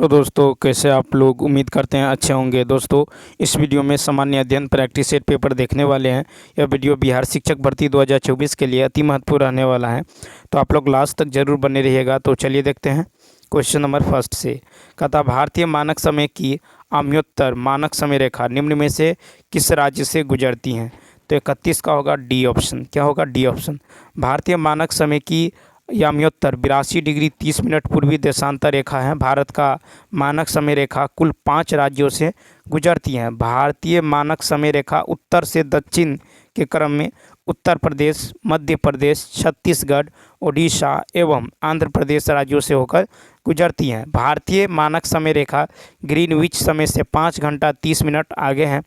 तो दोस्तों कैसे आप लोग, उम्मीद करते हैं अच्छे होंगे। दोस्तों इस वीडियो में सामान्य अध्ययन प्रैक्टिस सेट पेपर देखने वाले हैं। यह वीडियो बिहार शिक्षक भर्ती 2024 के लिए अति महत्वपूर्ण रहने वाला है, तो आप लोग लास्ट तक जरूर बने रहिएगा। तो चलिए देखते हैं क्वेश्चन नंबर फर्स्ट से। कहता भारतीय मानक समय की आमयोत्तर मानक समय रेखा निम्न में से किस राज्य से गुजरती हैं? तो 31 का होगा डी ऑप्शन। क्या होगा? D option. भारतीय मानक समय की याम्योत्तर 82 डिग्री 30 मिनट पूर्वी देशांतर रेखा है। भारत का मानक समय रेखा कुल 5 राज्यों से गुजरती हैं। भारतीय मानक समय रेखा उत्तर से दक्षिण के क्रम में उत्तर प्रदेश, मध्य प्रदेश, छत्तीसगढ़, ओडिशा एवं आंध्र प्रदेश राज्यों से होकर गुजरती हैं। भारतीय मानक समय रेखा ग्रीनविच समय से 5 घंटा 30 मिनट आगे है।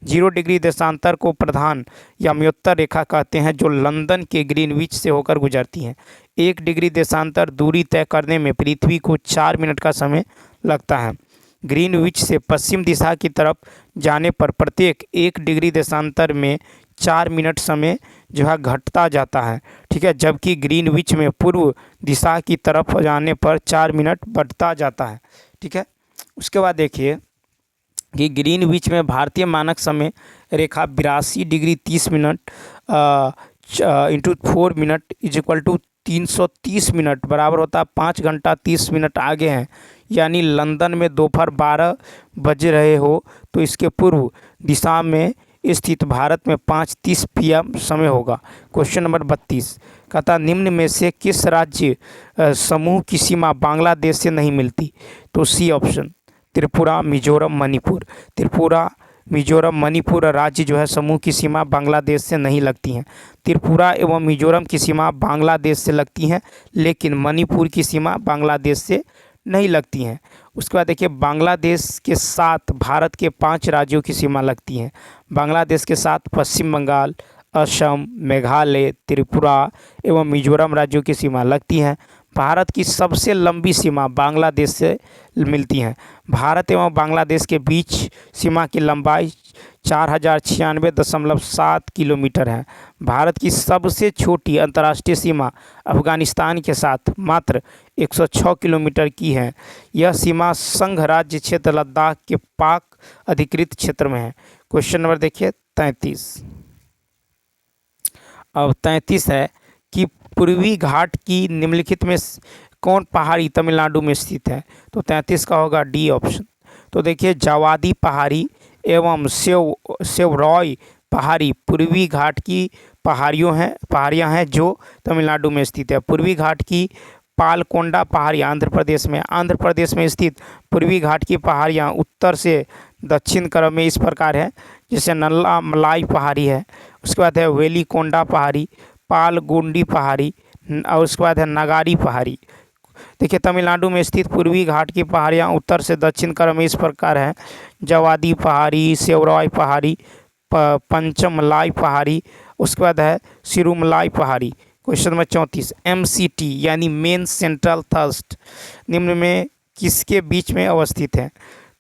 0 डिग्री देशांतर को प्रधान याम्योत्तर रेखा कहते हैं, जो लंदन के ग्रीनविच से होकर गुजरती हैं। 1 डिग्री देशांतर दूरी तय करने में पृथ्वी को 4 मिनट का समय लगता है। ग्रीनविच से पश्चिम दिशा की तरफ जाने पर प्रत्येक 1 डिग्री देशांतर में 4 मिनट समय जो है घटता जाता है, ठीक है। जबकि ग्रीनविच में पूर्व दिशा की तरफ जाने पर 4 मिनट बढ़ता जाता है, ठीक है। उसके बाद देखिए कि ग्रीनविच में भारतीय मानक समय रेखा 82 degree 30 minute into 4 minute is equal to 330 minute बराबर होता है 5 घंटा 30 मिनट आगे हैं। यानी लंदन में दोपहर 12 बज रहे हो तो इसके पूर्व दिशा में स्थित भारत में 5:30 PM समय होगा। क्वेश्चन नंबर 32 कहता निम्न में से किस राज्य समूह की सीमा बांग्लादेश से नहीं मिलती? तो सी ऑप्शन, त्रिपुरा, मिजोरम, मणिपुर। त्रिपुरा, मिजोरम, मणिपुर राज्य जो है समूह की सीमा बांग्लादेश से नहीं लगती हैं। त्रिपुरा एवं मिजोरम की सीमा बांग्लादेश से लगती हैं, लेकिन मणिपुर की सीमा बांग्लादेश से नहीं लगती हैं। उसके बाद देखिए बांग्लादेश के साथ भारत के 5 राज्यों की सीमा लगती हैं। बांग्लादेश के साथ पश्चिम बंगाल, असम, मेघालय, त्रिपुरा एवं मिजोरम राज्यों की सीमा लगती हैं। भारत की सबसे लंबी सीमा बांग्लादेश से मिलती हैं। भारत एवं बांग्लादेश के बीच सीमा की लंबाई 4096.7 किलोमीटर है। भारत की सबसे छोटी अंतर्राष्ट्रीय सीमा अफगानिस्तान के साथ मात्र 106 किलोमीटर की है। यह सीमा संघ राज्य क्षेत्र लद्दाख के पाक अधिकृत क्षेत्र में है। क्वेश्चन नंबर देखिए 33। अब 33 है कि पूर्वी घाट की निम्नलिखित में कौन पहाड़ी तमिलनाडु में स्थित है? तो 33 का होगा डी ऑप्शन। तो देखिए जावादी पहाड़ी एवं सेवरॉय पहाड़ी पूर्वी घाट की पहाड़ियाँ हैं जो तमिलनाडु में स्थित है। पूर्वी घाट की पालकोंडा पहाड़ी आंध्र प्रदेश में स्थित पूर्वी घाट की पहाड़ियाँ उत्तर से दक्षिण क्रम में इस प्रकार है, जैसे नल्ला मलाई पहाड़ी है, उसके बाद है वेलीकोंडा पहाड़ी, पालगुंडी पहाड़ी और उसके बाद है नगारी पहाड़ी। देखिए तमिलनाडु में स्थित पूर्वी घाट की पहाड़ियाँ उत्तर से दक्षिण क्रम में इस प्रकार है: जवादी पहाड़ी, सेवरॉय पहाड़ी, पंचमलाई पहाड़ी, उसके बाद है सिरुमलाई पहाड़ी। क्वेश्चन नंबर 34 MCT यानी मेन सेंट्रल थ्रस्ट निम्न में किसके बीच में अवस्थित है?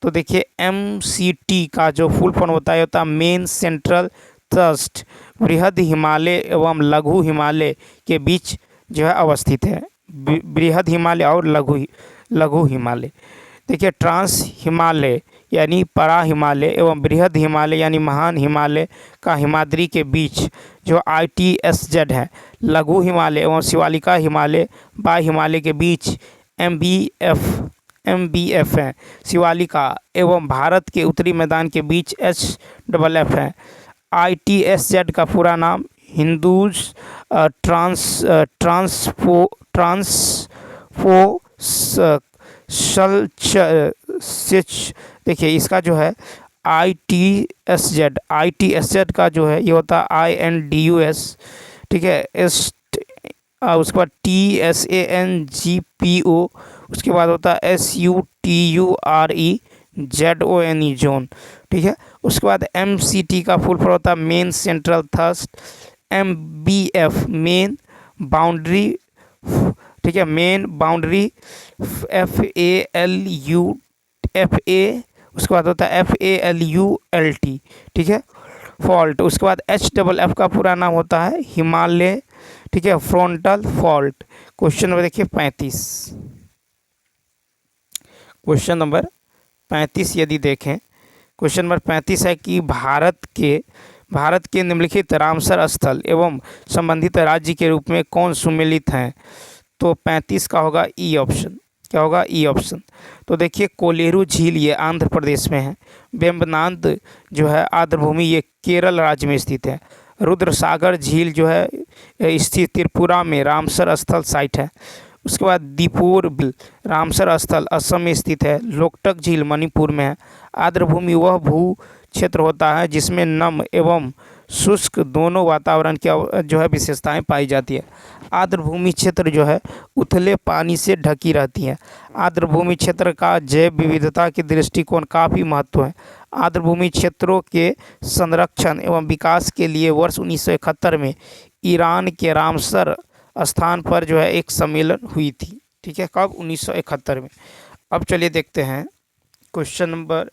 तो देखिए MCT का जो फुल फॉर्म होता है मेन सेंट्रल थ्रस्ट बृहद हिमालय एवं लघु हिमालय के बीच जो है अवस्थित है। बृहद हिमालय और लघु हिमालय। देखिए ट्रांस हिमालय यानी परा हिमालय एवं बृहद हिमालय यानी महान हिमालय का हिमाद्री के बीच जो ITSZ है। लघु हिमालय एवं शिवालिका हिमालय बा हिमालय के बीच MBF है। शिवालिका एवं भारत के उत्तरी मैदान के बीच HFF है। ITSZ का पूरा नाम हिंदूज देखिए इसका जो है ITSZ का जो है ये होता है INDUS, ठीक है। उसके बाद TSANGPO, उसके बाद होता है SUTUREZONE जोन, ठीक है। उसके बाद MCT का फुल फॉर्म होता है main central thrust. MBF main boundary, ठीक है, मेन बाउंड्री। FALT, उसके बाद होता है FALULT, ठीक है, फॉल्ट। उसके बाद HFF का पूरा नाम होता है हिमालय, ठीक है, फ्रंटल फॉल्ट। क्वेश्चन नंबर देखिए 35। क्वेश्चन नंबर 35 यदि देखें, क्वेश्चन नंबर 35 है कि भारत के निम्नलिखित रामसर स्थल एवं संबंधित राज्य के रूप में कौन सम्मिलित हैं। तो 35 का होगा ई ऑप्शन। क्या होगा? E option. तो देखिए, कोलेरू झील ये आंध्र प्रदेश में है। वेम्बनाड जो है आर्द्रभूमि ये केरल राज्य में स्थित है। रुद्रसागर झील जो है स्थित त्रिपुरा में रामसर स्थल साइट है। उसके बाद दीपोर रामसर स्थल असम में स्थित है। लोकटक झील मणिपुर में है। आर्द्रभूमि वह भू क्षेत्र होता है जिसमें नम एवं शुष्क दोनों वातावरण की जो है विशेषताएं पाई जाती है। आर्द्रभूमि क्षेत्र जो है उथले पानी से ढकी रहती है। आर्द्रभूमि क्षेत्र का जैव विविधता के दृष्टिकोण काफ़ी महत्व है। आर्द्रभूमि क्षेत्रों के संरक्षण एवं विकास के लिए वर्ष 1971 में ईरान के रामसर स्थान पर जो है एक सम्मेलन हुई थी। ठीक है, कब? 1971 में। अब चलिए देखते हैं क्वेश्चन नंबर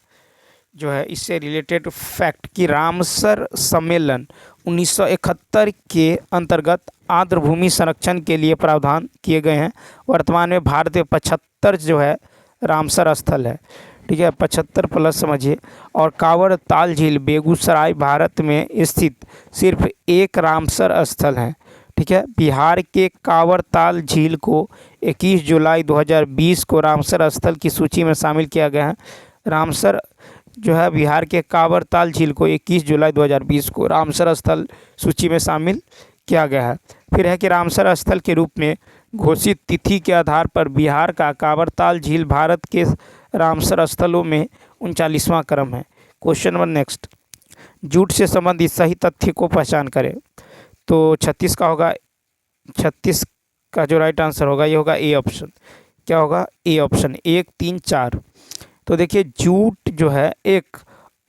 जो है इससे रिलेटेड फैक्ट कि रामसर सम्मेलन 1971 के अंतर्गत आर्द्रभूमि संरक्षण के लिए प्रावधान किए गए हैं। वर्तमान में भारत में 75 जो है रामसर स्थल है। ठीक है, 75 प्लस समझिए। और कांवड़ ताल झील बेगूसराय भारत में स्थित सिर्फ एक रामसर स्थल है। ठीक है, बिहार के कांवड़ ताल झील को 21 जुलाई 2020 को रामसर स्थल की सूची में शामिल किया गया है। रामसर जो है बिहार के कांवड़ ताल झील को 21 जुलाई 2020 को रामसर स्थल सूची में शामिल किया गया है। फिर है कि रामसर स्थल के रूप में घोषित तिथि के आधार पर बिहार का कांवड़ ताल झील भारत के रामसर स्थलों में 39वां क्रम है। क्वेश्चन नंबर नेक्स्ट, जूट से संबंधित सही तथ्य को पहचान करें। तो 36 का होगा। 36 का जो राइट आंसर होगा ये होगा ए ऑप्शन। क्या होगा? A option. 1, 3, 4। तो देखिए, जूट जो है एक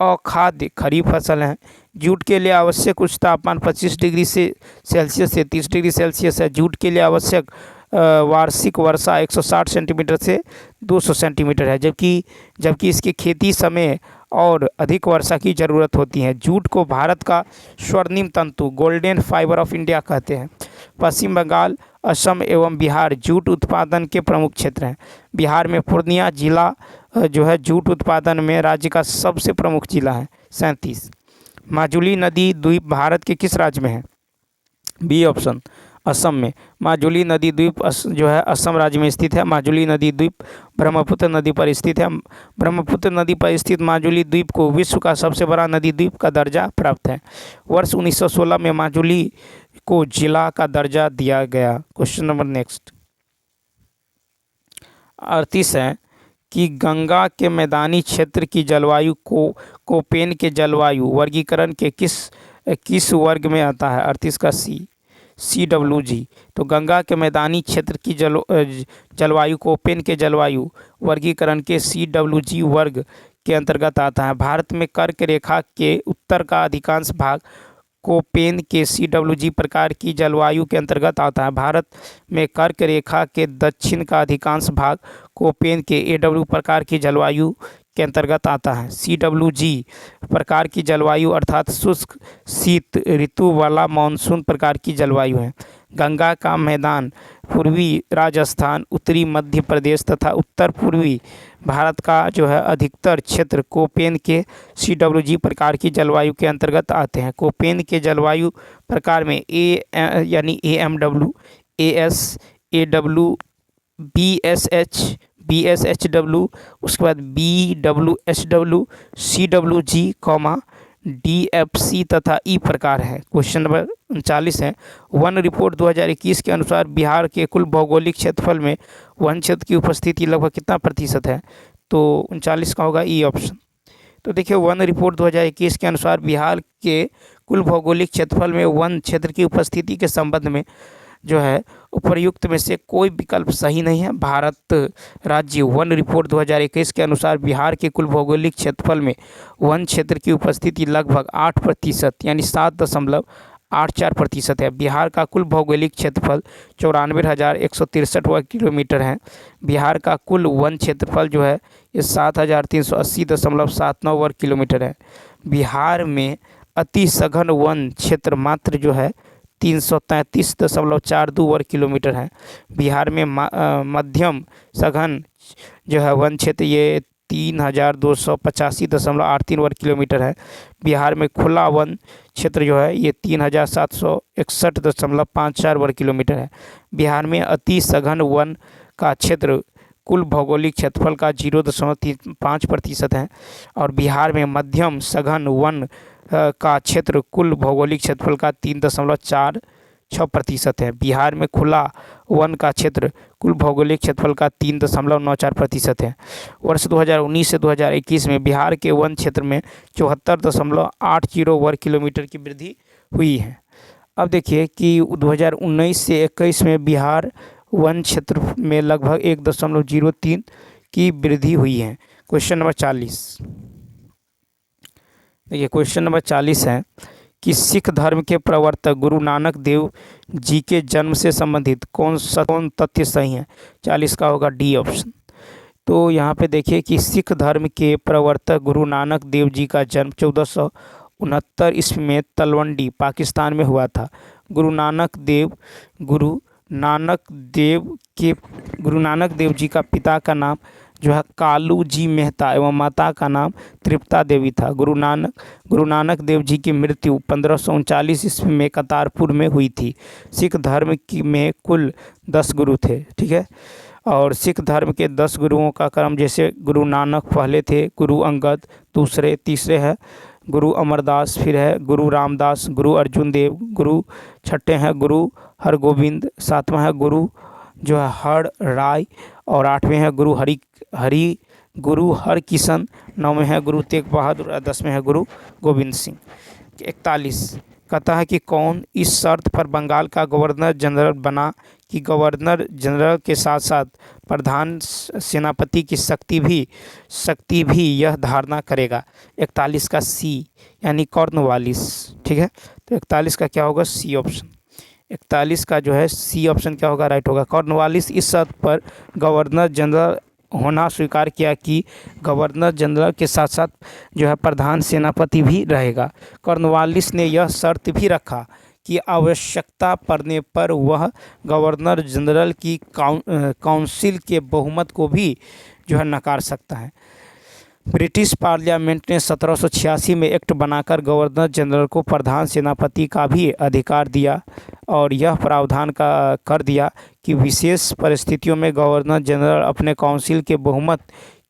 अखाद्य खरीफ फसल है। जूट के लिए आवश्यक उच्च तापमान 25 डिग्री से सेल्सियस से 30 डिग्री सेल्सियस है। जूट के लिए आवश्यक वार्षिक वर्षा 160 सेंटीमीटर से 200 सेंटीमीटर है, जबकि इसकी खेती समय और अधिक वर्षा की ज़रूरत होती है। जूट को भारत का स्वर्णिम तंतु गोल्डन फाइबर ऑफ इंडिया कहते हैं। पश्चिम बंगाल, असम एवं बिहार जूट उत्पादन के प्रमुख क्षेत्र हैं। बिहार में पूर्णिया जिला जो है जूट उत्पादन में राज्य का सबसे प्रमुख जिला है। 37। माजुली नदी द्वीप भारत के किस राज्य में है? बी ऑप्शन, असम में। माजुली नदी द्वीप जो है असम राज्य में स्थित है। माजुली नदी द्वीप ब्रह्मपुत्र नदी पर स्थित है। ब्रह्मपुत्र नदी पर स्थित माजुली द्वीप को विश्व का सबसे बड़ा नदी द्वीप का दर्जा प्राप्त है। वर्ष 1916 में माजुली को जिला का दर्जा दिया गया। क्वेश्चन नंबर नेक्स्ट 38 है कि गंगा के मैदानी क्षेत्र की जलवायु को कोपेन के जलवायु वर्गीकरण के किस वर्ग में आता है? 38 का CWG। तो गंगा के मैदानी क्षेत्र की जलवायु कोपेन के जलवायु वर्गीकरण के CWG वर्ग के अंतर्गत आता है। भारत में कर्क रेखा के उत्तर का अधिकांश भाग कोपेन के CWG प्रकार की जलवायु के अंतर्गत आता है। भारत में कर्क रेखा के दक्षिण का अधिकांश भाग कोपेन के AW प्रकार की जलवायु के अंतर्गत आता है। CWG प्रकार की जलवायु अर्थात शुष्क शीत ऋतु वाला मानसून प्रकार की जलवायु है। गंगा का मैदान पूर्वी राजस्थान, उत्तरी मध्य प्रदेश तथा उत्तर पूर्वी भारत का जो है अधिकतर क्षेत्र कोपेन के CWG प्रकार की जलवायु के अंतर्गत आते हैं। कोपेन के जलवायु प्रकार में यानी AMW, AS, AW, BSHW, उसके बाद BWSW, CWG, DFC तथा ई प्रकार है। क्वेश्चन नंबर 39 है, वन रिपोर्ट 2021 के अनुसार बिहार के कुल भौगोलिक क्षेत्रफल में वन क्षेत्र की उपस्थिति लगभग कितना प्रतिशत है? तो 39 का होगा ई ऑप्शन। तो देखिए, वन रिपोर्ट 2021 के अनुसार बिहार के कुल भौगोलिक क्षेत्रफल में वन क्षेत्र की उपस्थिति के संबंध में जो है उपर्युक्त में से कोई विकल्प सही नहीं है। भारत राज्य वन रिपोर्ट 2021 के अनुसार बिहार के कुल भौगोलिक क्षेत्रफल में वन क्षेत्र की उपस्थिति लगभग 8% यानी 7.84% है। बिहार का कुल भौगोलिक क्षेत्रफल 94,163 वर्ग किलोमीटर है। बिहार का कुल वन क्षेत्रफल जो है ये 7,380.79 वर्ग किलोमीटर है। बिहार में अति सघन वन क्षेत्र मात्र जो है 333.42 वर्ग किलोमीटर है। बिहार में मध्यम सघन जो है वन क्षेत्र ये 3285.83 वर्ग किलोमीटर है। बिहार में खुला वन क्षेत्र जो है ये 3761.54 वर्ग किलोमीटर है। बिहार में अति सघन वन का क्षेत्र कुल भौगोलिक क्षेत्रफल का 0.35% है और बिहार में मध्यम सघन वन का क्षेत्र कुल भौगोलिक क्षेत्रफल का 3.46% है। बिहार में खुला वन का क्षेत्र कुल भौगोलिक क्षेत्रफल का 3.94% है। वर्ष 2019 से 2021 में बिहार के वन क्षेत्र में 74.80 वर्ग किलोमीटर की वृद्धि हुई है। अब देखिए कि 2019 से 21 में बिहार वन क्षेत्र में लगभग 1.03 की वृद्धि हुई है। क्वेश्चन नंबर 40, देखिए क्वेश्चन नंबर 40 है कि सिख धर्म के प्रवर्तक गुरु नानक देव जी के जन्म से संबंधित कौन तथ्य सही है। 40 का होगा डी ऑप्शन। तो यहाँ पे देखिए कि सिख धर्म के प्रवर्तक गुरु नानक देव जी का जन्म 1469 ईस्वी में तलवंडी पाकिस्तान में हुआ था। गुरु नानक देव जी का पिता का नाम जो है कालू जी मेहता एवं माता का नाम तृप्ता देवी था। गुरु नानक देव जी की मृत्यु 1539 ईस्वी में करतारपुर में हुई थी। सिख धर्म में कुल 10 गुरु थे, ठीक है। और सिख धर्म के 10 गुरुओं का क्रम जैसे गुरु नानक पहले थे, गुरु अंगद दूसरे, तीसरे है गुरु अमरदास, फिर है गुरु रामदास, गुरु अर्जुन देव, गुरु छठे हैं गुरु हरगोविंद, सातवां है गुरु जो है हर राय और आठवें है गुरु गुरु हरकिशन, नौवें है गुरु तेग बहादुर और 10वें है गुरु गोविंद सिंह। 41 कहता है कि कौन इस शर्त पर बंगाल का गवर्नर जनरल बना कि गवर्नर जनरल के साथ साथ प्रधान सेनापति की शक्ति भी यह धारणा करेगा। 41 का सी यानी कॉर्नवालिस, ठीक है। तो 41 का क्या होगा सी ऑप्शन। 41 का जो है सी ऑप्शन क्या होगा राइट होगा। कॉर्नवालिस इस शर्त पर गवर्नर जनरल होना स्वीकार किया कि गवर्नर जनरल के साथ साथ जो है प्रधान सेनापति भी रहेगा। कॉर्नवालिस ने यह शर्त भी रखा कि आवश्यकता पड़ने पर वह गवर्नर जनरल की काउंसिल के बहुमत को भी जो है नकार सकता है। ब्रिटिश पार्लियामेंट ने 1786 में एक्ट बनाकर गवर्नर जनरल को प्रधान सेनापति का भी अधिकार दिया और यह प्रावधान कर दिया कि विशेष परिस्थितियों में गवर्नर जनरल अपने काउंसिल के बहुमत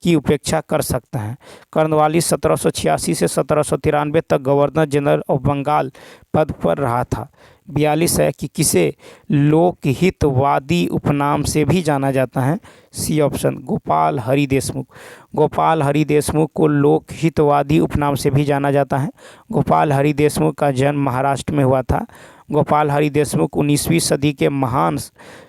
की उपेक्षा कर सकता है। कॉर्नवालिस 1786 से 1793 तक गवर्नर जनरल ऑफ बंगाल पद पर रहा था। 42 है कि किसे लोकहितवादी उपनाम से भी जाना जाता है। C option Gopal Hari Deshmukh. गोपाल हरि देशमुख को लोकहितवादी उपनाम से भी जाना जाता है। गोपाल हरि देशमुख का जन्म महाराष्ट्र में हुआ था। गोपाल हरि देशमुख 19वीं सदी के महान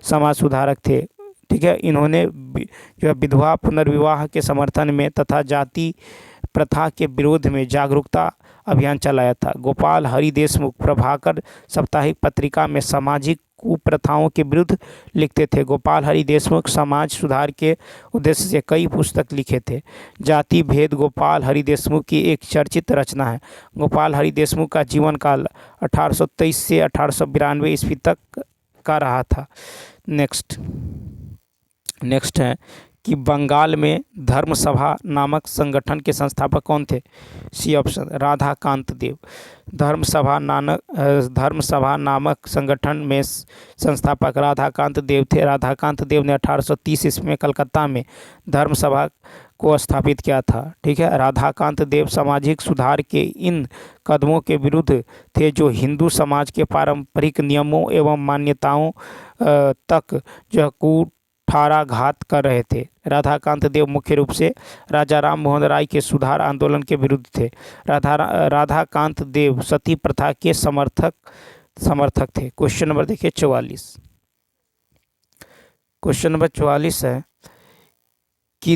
समाज सुधारक थे, ठीक है। इन्होंने जो है विधवा पुनर्विवाह के समर्थन में तथा जाति प्रथा के विरोध में जागरूकता अभियान चलाया था। गोपाल हरि देशमुख प्रभाकर साप्ताहिक पत्रिका में सामाजिक कुप्रथाओं के विरुद्ध लिखते थे। गोपाल हरि देशमुख समाज सुधार के उद्देश्य से कई पुस्तक लिखे थे। जाति भेद गोपाल हरि देशमुख की एक चर्चित रचना है। गोपाल हरि देशमुख का जीवन काल 1823 से 1892 ईस्वी तक का रहा था। नेक्स्ट है कि बंगाल में धर्म सभा नामक संगठन के संस्थापक कौन थे। सी ऑप्शन राधाकांत देव। धर्म सभा नामक संगठन में संस्थापक राधाकांत देव थे। राधाकांत देव ने 1830 ईस्वी में कलकत्ता में धर्म सभा को स्थापित किया था, ठीक है। राधाकांत देव सामाजिक सुधार के इन कदमों के विरुद्ध थे जो हिंदू समाज के पारंपरिक नियमों एवं मान्यताओं तक जो कुठाराघात कर रहे थे। राधाकांत देव मुख्य रूप से राजा राम मोहन राय के सुधार आंदोलन के विरुद्ध थे। राधाकांत देव सती प्रथा के समर्थक थे। क्वेश्चन नंबर देखिए 44। क्वेश्चन नंबर 44 है कि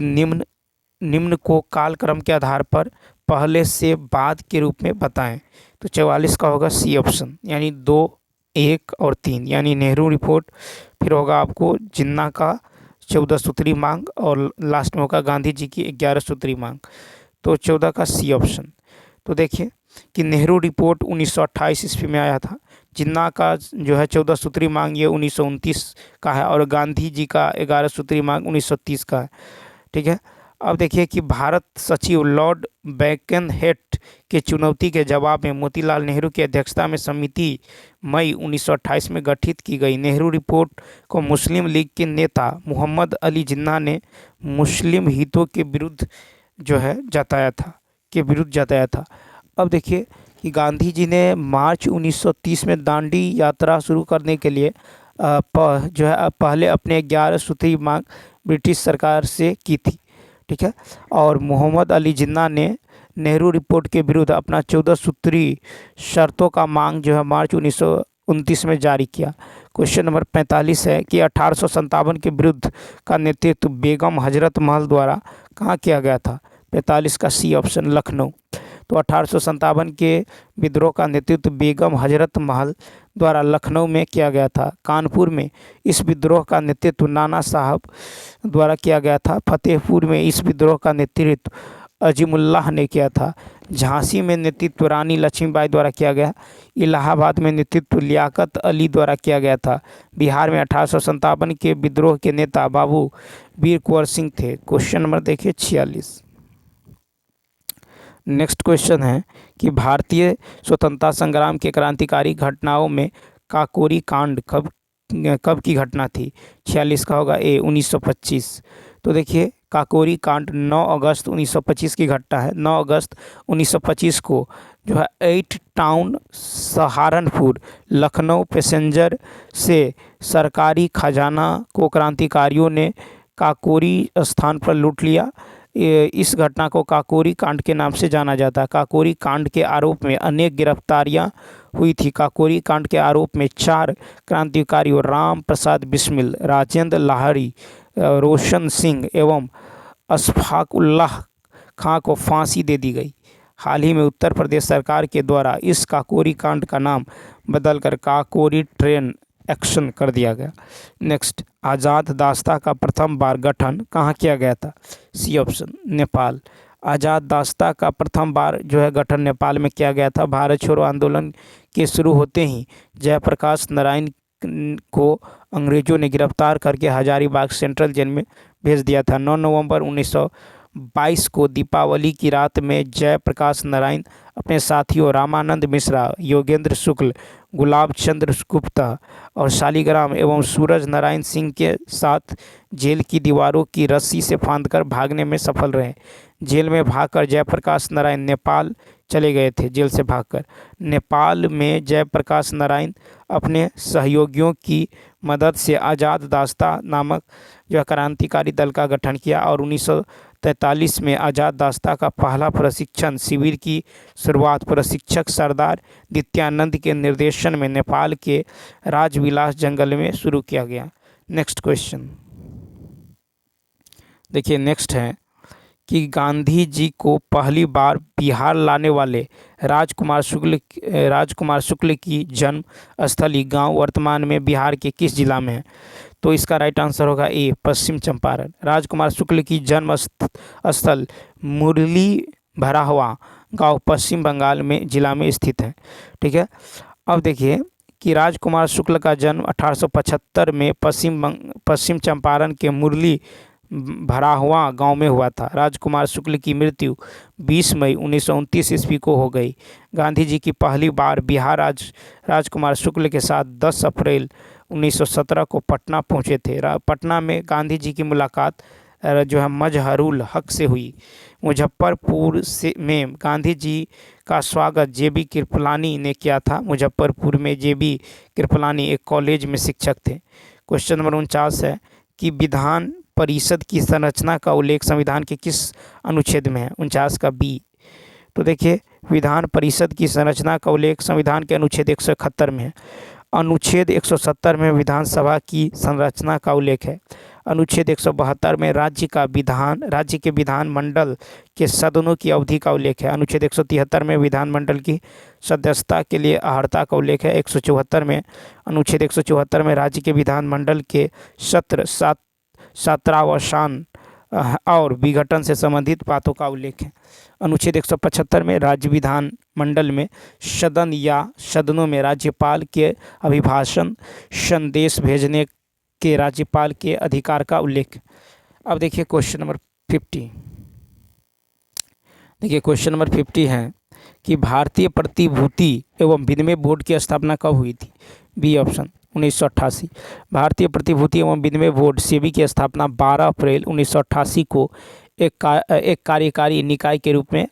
निम्न को कालक्रम के आधार पर पहले से बाद के रूप में बताएं। तो 44 का होगा सी ऑप्शन यानी 2, 1 और 3 यानी नेहरू रिपोर्ट, फिर होगा आपको जिन्ना का 14 सूत्री मांग और लास्ट में होगा गांधी जी की 11 सूत्री मांग। तो 14 का सी ऑप्शन। तो देखिए कि नेहरू रिपोर्ट 1928 ईस्वी में आया था। जिन्ना का जो है 14 सूत्री मांग ये 1929 का है, और गांधी जी का 11 सूत्री मांग 1930 का है। ठीक है। अब देखिए कि भारत सचिव लॉर्ड बेकनहेट के चुनौती के जवाब में मोतीलाल नेहरू की अध्यक्षता में समिति मई 1928 में गठित की गई। नेहरू रिपोर्ट को मुस्लिम लीग के नेता मोहम्मद अली जिन्ना ने मुस्लिम हितों के विरुद्ध जो है जताया था। अब देखिए कि गांधी जी ने मार्च 1930 में दांडी यात्रा शुरू करने के लिए पहले अपने 11 सूत्री मांग ब्रिटिश सरकार से की थी। ठीक है। और मोहम्मद अली जिन्ना ने नेहरू रिपोर्ट के विरुद्ध अपना 14 सूत्री शर्तों का मांग जो है मार्च 1929 में जारी किया। क्वेश्चन नंबर 45 है कि 1857 के विरुद्ध का नेतृत्व बेगम हजरत महल द्वारा कहाँ किया गया था? 45 का सी ऑप्शन, लखनऊ। तो 1857 के विद्रोह का नेतृत्व बेगम हजरत महल द्वारा लखनऊ में किया गया था। कानपुर में इस विद्रोह का नेतृत्व नाना साहब द्वारा किया गया था। फतेहपुर में इस विद्रोह का नेतृत्व अजीमुल्लाह ने किया था। झांसी में नेतृत्व रानी लक्ष्मीबाई द्वारा किया गया। इलाहाबाद में नेतृत्व लियाकत अली द्वारा किया गया था। बिहार में 1857 के विद्रोह के नेता बाबू वीर कुंवर सिंह थे। क्वेश्चन नंबर देखिए 46। नेक्स्ट क्वेश्चन है कि भारतीय स्वतंत्रता संग्राम के क्रांतिकारी घटनाओं में काकोरी कांड कब की घटना थी? 46 का होगा ए, 1925। तो देखिए काकोरी कांड 9 अगस्त 1925 की घटना है। 9 अगस्त 1925 को जो है 8 टाउन सहारनपुर लखनऊ पैसेंजर से सरकारी खजाना को क्रांतिकारियों ने काकोरी स्थान पर लूट लिया। इस घटना को काकोरी कांड के नाम से जाना जाता है। काकोरी कांड के आरोप में अनेक गिरफ्तारियां हुई थी। काकोरी कांड के आरोप में 4 क्रांतिकारियों राम प्रसाद बिस्मिल, राजेंद्र लाहिड़ी, रोशन सिंह एवं अशफाक उल्लाह खां को फांसी दे दी गई। हाल ही में उत्तर प्रदेश सरकार के द्वारा इस काकोरी कांड का नाम बदलकर काकोरी ट्रेन एक्शन कर दिया गया। नेक्स्ट, आज़ाद दास्ता का प्रथम बार गठन कहाँ किया गया था? C option, Nepal. आज़ाद दास्ता का प्रथम बार जो है गठन नेपाल में किया गया था। भारत छोड़ो आंदोलन के शुरू होते ही जयप्रकाश नारायण को अंग्रेजों ने गिरफ्तार करके हजारीबाग सेंट्रल जेल में भेज दिया था। 9 नवंबर 1922 को दीपावली की रात में जयप्रकाश नारायण अपने साथियों रामानंद मिश्रा, योगेंद्र शुक्ल, गुलाब चंद्र गुप्ता और शालिग्राम एवं सूरज नारायण सिंह के साथ जेल की दीवारों की रस्सी से फांदकर भागने में सफल रहे। जेल में भागकर जयप्रकाश नारायण नेपाल चले गए थे। जेल से भागकर नेपाल में जयप्रकाश नारायण अपने सहयोगियों की मदद से आज़ाद दास्ता नामक जो क्रांतिकारी दल का गठन किया और 1943 में आज़ाद दास्ता का पहला प्रशिक्षण शिविर की शुरुआत प्रशिक्षक सरदार नित्यानंद के निर्देशन में नेपाल के राजविलास जंगल में शुरू किया गया। नेक्स्ट क्वेश्चन देखिए, नेक्स्ट है कि गांधी जी को पहली बार बिहार लाने वाले राजकुमार शुक्ल की जन्म स्थली गांव वर्तमान में बिहार के किस जिला में है? तो इसका राइट आंसर होगा ए, पश्चिम चंपारण। राजकुमार शुक्ल की जन्म स्थल मुरली भराहवा गांव पश्चिम बंगाल में जिला में स्थित है। ठीक है। अब देखिए कि राजकुमार शुक्ल का जन्म 1875 में पश्चिम चंपारण के मुरली भराहवा गांव में हुआ था। राजकुमार शुक्ल की मृत्यु 20 मई 1929 ईस्वी को हो गई। गांधी जी की पहली बार बिहार राजकुमार शुक्ल के साथ 10 अप्रैल 1917 को पटना पहुंचे थे। पटना में गांधी जी की मुलाकात जो है मजहरुल हक से हुई। मुजफ्फरपुर में गांधी जी का स्वागत जेबी कृपलानी ने किया था। मुजफ्फरपुर में जेबी कृपलानी एक कॉलेज में शिक्षक थे। क्वेश्चन नंबर 49 है कि विधान परिषद की संरचना का उल्लेख संविधान के किस अनुच्छेद में है? 49 का बी। तो देखिए विधान परिषद की संरचना का उल्लेख संविधान के अनुच्छेद 171 में है। अनुच्छेद 170 में विधानसभा की संरचना का उल्लेख है। अनुच्छेद 172 में राज्य के विधानमंडल के सदनों की अवधि का उल्लेख है। अनुच्छेद 173 में विधानमंडल की सदस्यता के लिए अर्हता का उल्लेख है। 174 में अनुच्छेद 174 में राज्य के विधानमंडल के सत्र 17वां और विघटन से संबंधित बातों का उल्लेख है। अनुच्छेद 175 में राज्य विधान मंडल में सदन या सदनों में राज्यपाल के अभिभाषण संदेश भेजने के राज्यपाल के अधिकार का उल्लेख। अब देखिए क्वेश्चन नंबर 50। देखिए क्वेश्चन नंबर 50 है कि भारतीय प्रतिभूति एवं विनिमय बोर्ड की स्थापना कब हुई थी? B option 1988। भारतीय प्रतिभूति एवं विनिमय बोर्ड सेबी की स्थापना 12 अप्रैल 1988 को एक कार्यकारी निकाय के रूप में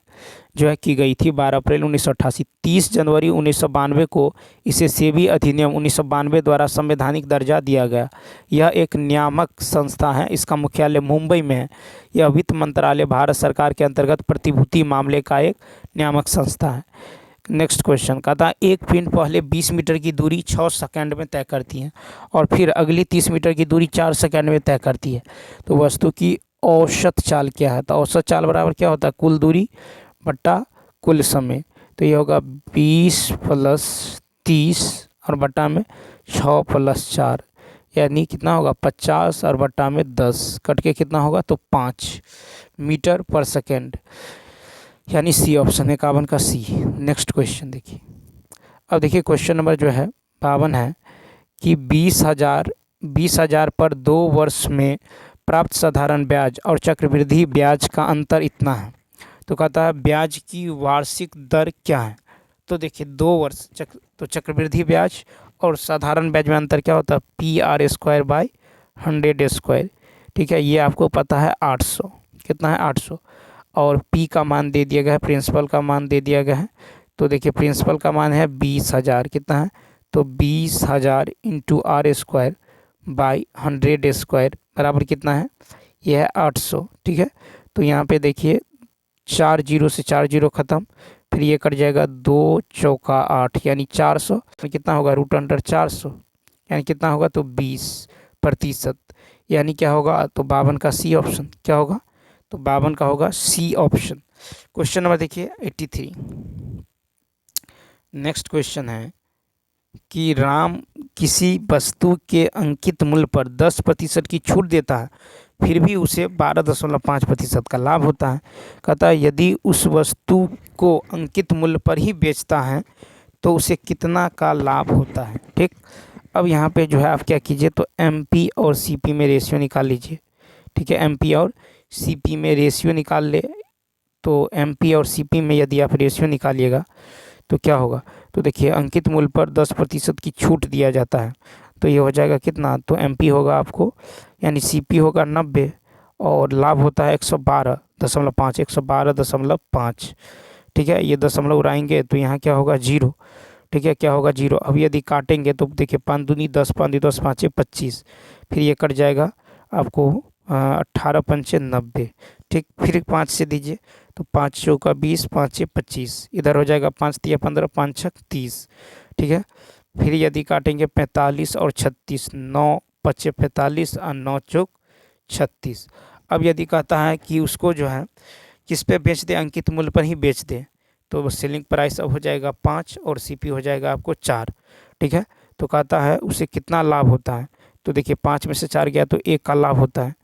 जो है की गई थी। 12 अप्रैल 1988। 30 जनवरी 1992 को इसे सेबी अधिनियम 1992 द्वारा संवैधानिक दर्जा दिया गया। यह एक नियामक संस्था है, इसका मुख्यालय मुंबई में है। यह वित्त मंत्रालय भारत सरकार के अंतर्गत प्रतिभूति मामले का एक नियामक संस्था है। नेक्स्ट क्वेश्चन कहता है एक पिन पहले 20 मीटर की दूरी 6 सेकंड में तय करती है और फिर अगली 30 मीटर की दूरी 4 सेकंड में तय करती है, तो वस्तु की औसत चाल क्या है? तो औसत चाल बराबर क्या होता है? कुल दूरी बट्टा कुल समय। तो ये होगा 20 + 30 और बट्टा में 6 + 4 यानी कितना होगा? 50 और बट्टा में 10 कट के कितना होगा? तो 5 मीटर पर सेकेंड, यानी सी ऑप्शन 51 का सी। नेक्स्ट क्वेश्चन देखिए। अब देखिए क्वेश्चन नंबर जो है 52 है कि 20,000 पर 2 वर्ष में प्राप्त साधारण ब्याज और चक्रवृद्धि ब्याज का अंतर इतना है। तो कहता है ब्याज की वार्षिक दर क्या है? तो देखिए 2 वर्ष तो चक्रवृद्धि ब्याज और साधारण ब्याज में अंतर क्या होता है? PR²/100²। ठीक है, ये आपको पता है 800। कितना है? 800। और P का मान दे दिया गया है, प्रिंसिपल का मान दे दिया गया है। तो देखिए प्रिंसिपल का मान है 20,000। कितना है? तो 20,000 × R²/100² बराबर कितना है? यह है 800। ठीक है, तो यहाँ पे देखिए 4 0 से 4 0 खत्म, फिर ये कट जाएगा 2 चौका 8 यानी 400। तो कितना होगा? √400 यानी कितना होगा? तो 20%। यानी क्या होगा? तो 52 का सी ऑप्शन। क्या होगा? तो 52 का होगा सी ऑप्शन। क्वेश्चन नंबर देखिए 83। नेक्स्ट क्वेश्चन है कि राम किसी वस्तु के अंकित मूल्य पर 10% की छूट देता है, फिर भी उसे 12.5% का लाभ होता है। कहता है यदि उस वस्तु को अंकित मूल्य पर ही बेचता है तो उसे कितना का लाभ होता है? ठीक, अब यहाँ पे जो है आप क्या कीजिए, तो MP और CP में रेशियो निकाल लीजिए। ठीक है, MP और CP में रेशियो निकाल ले। तो MP और CP में यदि आप रेशियो निकालिएगा तो क्या होगा? तो देखिए अंकित मूल्य पर 10% की छूट दिया जाता है, तो ये हो जाएगा कितना? तो MP होगा आपको यानी CP होगा 90 और लाभ होता है 112.5 112.5। ठीक है, ये दशमलव उड़ाएंगे तो यहाँ क्या होगा? 0। ठीक है, क्या होगा? 0। अब यदि काटेंगे तो देखिए 5 दूनी 10, 5 × 10 = 5 = 25, फिर ये कट जाएगा आपको 18 × 5 = 90। ठीक, फिर 5 से दीजिए तो 5 चौका 20, 5 × 25, इधर हो जाएगा 5 × 3 = 15, 5 × 6 = 30। ठीक है, फिर यदि काटेंगे 45 और 36, 9 × 5 = 45 और 9 चौक 36। अब यदि कहता है कि उसको जो है किस पे बेच दे? अंकित मूल्य पर ही बेच दे, तो सेलिंग प्राइस अब हो जाएगा 5 और CP हो जाएगा आपको 4। ठीक है, तो कहता है उसे कितना लाभ होता है? तो देखिए 5 में से 4 गया तो 1 का लाभ होता है,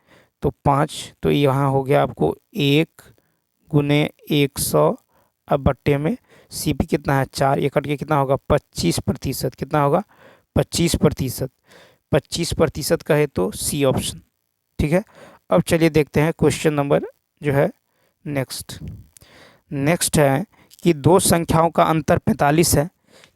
तो 5, तो यहाँ हो गया आपको 1 × 100 अब बट्टे में CP कितना है? 4, ये कट के कितना होगा? 25%। कितना होगा? 25%। 25% कहे तो सी ऑप्शन। ठीक है, अब चलिए देखते हैं क्वेश्चन नंबर जो है नेक्स्ट है कि 2 संख्याओं का अंतर 45 है।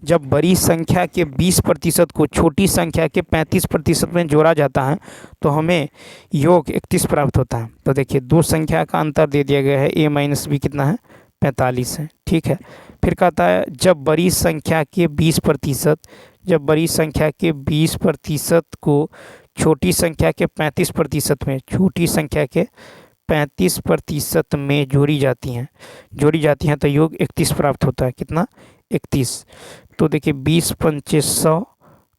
जब बड़ी संख्या के 20% को छोटी संख्या के 35% में जोड़ा जाता है तो हमें योग 31 प्राप्त होता है। तो देखिए 2 संख्या का अंतर दे दिया गया है, A - B कितना है? 45 है। ठीक है, फिर कहता है जब बड़ी संख्या के 20% को छोटी संख्या के 35% में जोड़ी जाती हैं तो योग 31 प्राप्त होता है। कितना? 31। तो देखिए 20 × 5 = 100,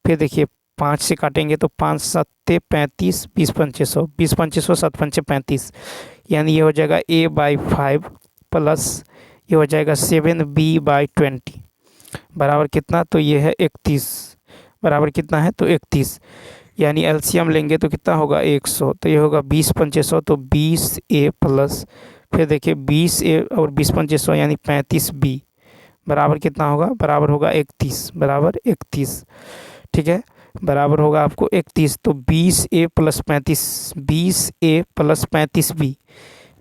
फिर देखिए 5 से काटेंगे तो 5 × 7 = 35, 20 × 5 = 100, 20 × 5 = 100, 7 × 5 = 35, यानी ये हो जाएगा A/5 प्लस ये हो जाएगा 7B/20 बराबर कितना? तो ये है 31। बराबर कितना है? तो 31। यानी एलसीएम लेंगे तो कितना होगा 100, तो ये होगा 20 पंचे 100, तो 20A प्लस फिर देखिए 20A और 20 पंचे 100 यानी 35B बराबर कितना होगा, बराबर होगा 31, बराबर 31। ठीक है, बराबर होगा आपको 31। तो 20A plus 35, 20A plus 35B,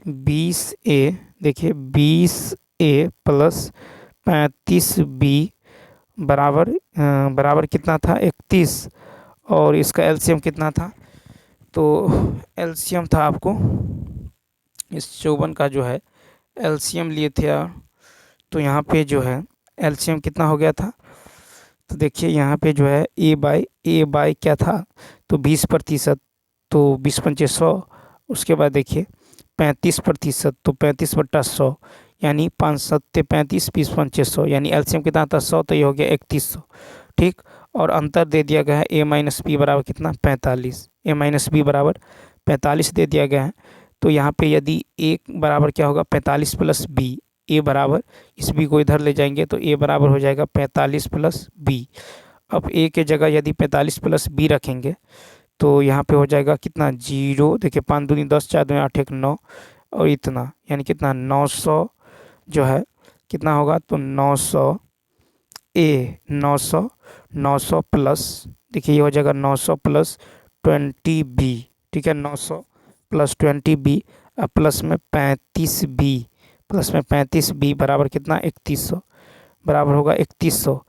20A देखिए 20A प्लस 35B बराबर बराबर कितना था 31, और इसका एलसीएम कितना था, तो एलसीएम था आपको इस 54 का जो है एलसीएम लिए थे, तो यहाँ पे जो है एलसीएम कितना हो गया था, तो देखिए यहाँ पे जो है ए बाई क्या था, तो 20%, तो 20 पंचे 100, उसके बाद देखिए 35%, तो 35/100 यानी 5 सत्ते 35, 20 पंचे 100 यानी एलसीएम कितना था 100, तो ये हो गया 3100। ठीक, और अंतर दे दिया गया है ए माइनस बी बराबर कितना 45, ए माइनस बी बराबर 45 दे दिया गया है। तो यहाँ पे यदि ए बराबर क्या होगा 45 प्लस बी, ए बराबर इस बी को इधर ले जाएंगे तो ए बराबर हो जाएगा 45 प्लस बी। अब ए के जगह यदि 45 प्लस बी रखेंगे तो यहाँ पे हो जाएगा कितना 0, देखिए 5 दूनी 10, 4 दूनी 8, 1 9 और इतना यानी कितना 900 जो है कितना होगा, तो 900 प्लस देखिए ये हो जाएगा 900 प्लस 20B। ठीक है, 900 प्लस 20B अब प्लस में 35B, प्लस में 35B बराबर कितना 3100, बराबर होगा 3100।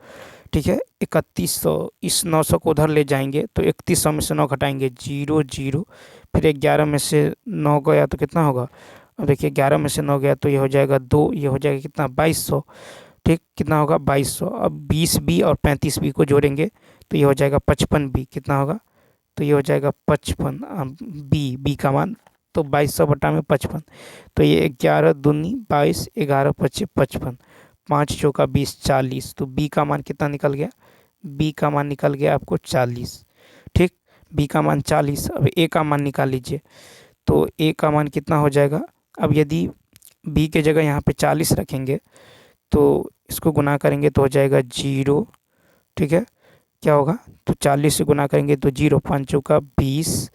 ठीक है, 3100, इस 900 को उधर ले जाएंगे तो 3100 में से 9 घटाएंगे 0 0, फिर 11 में से 9 गया तो कितना होगा, अब देखिए 11 में से 9 गया तो ये हो जाएगा 2, ये हो जाएगा कितना 2200। ठीक, कितना होगा 2200। अब 20B और 35B को जोड़ेंगे तो ये हो जाएगा 55B, कितना होगा, तो ये हो जाएगा 55 बी का मान, तो 2200 बटा में 55, तो ये 11 दूनी 22, 11 पच्चे 55, 5 चौका 20, 40, तो बी का मान कितना निकल गया, बी का मान निकल गया आपको 40। ठीक, बी का मान 40। अब ए का मान निकाल लीजिए, तो ए का मान कितना हो जाएगा, अब यदि बी के जगह यहाँ पे 40 रखेंगे तो इसको गुना करेंगे तो हो जाएगा 0। ठीक है, क्या होगा, तो 40 से गुना करेंगे तो 0, 5 चौका 20,